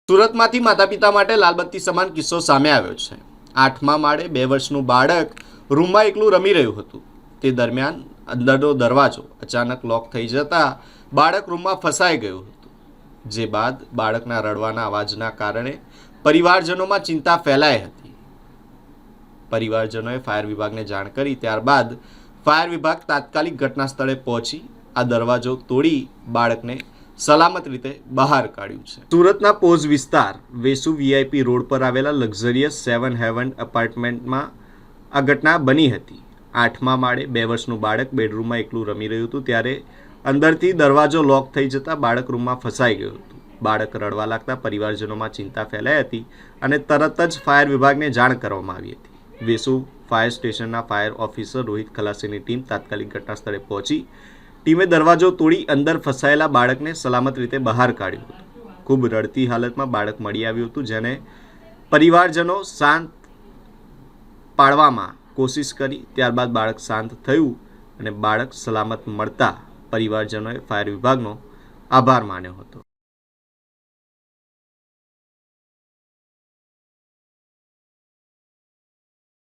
સુરતમાંથી માતા-પિતા માટે લાલબત્તી સમાન કિસ્સો સામે આવ્યો છે। 8મા માળે 2 વર્ષનું બાળક રૂમમાં એકલું રમી રહ્યું હતું। તે દરમિયાન અંદરનો દરવાજો અચાનક લોક થઈ જતા બાળક રૂમમાં ફસાઈ ગયું હતું। જે બાદ બાળકના રડવાના અવાજના કારણે પરિવારજનોમાં ચિંતા ફેલાઈ હતી। પરિવારજનોએ ફાયર વિભાગને જાણ કરી ત્યારબાદ ફાયર વિભાગ તાત્કાલિક ઘટના સ્થળે પહોંચી આ દરવાજો તોડી બાળકને સલામત રીતે બહાર કાઢ્યું છે। સુરતના પોઝ વિસ્તાર વેસુ વીઆઈપી રોડ પર આવેલા લક્ઝરિયસ 7 હેવન એપાર્ટમેન્ટમાં આ ઘટના બની હતી। 8મા માળે 2 વર્ષનું બાળક બેડરૂમમાં એકલું રમી રહ્યું હતું ત્યારે અંદરથી દરવાજો લોક થઈ જતા બાળક રૂમમાં ફસાઈ ગયું હતું। બાળક રડવા લાગતા પરિવારજનોમાં ચિંતા ફેલાઈ હતી અને તરત જ ફાયર વિભાગને જાણ કરવામાં આવી હતી। વેસુ ફાયર સ્ટેશનના ફાયર ઓફિસર રોહિત ખલાસીની ટીમ તાત્કાલિક ઘટના સ્થળે પહોંચી ટીમે દરવાજો તોડી અંદર ફસાયેલા બાળકને સલામત રીતે બહાર કાઢ્યું હતું। ખૂબ રડતી હાલતમાં બાળક મળી આવ્યું હતું, જેને પરિવારજનો શાંત પાડવામાં કોશિશ કરી। ત્યારબાદ બાળક શાંત થયું અને બાળક સલામત મળતા પરિવારજનોએ ફાયર વિભાગનો આભાર માન્યો હતો।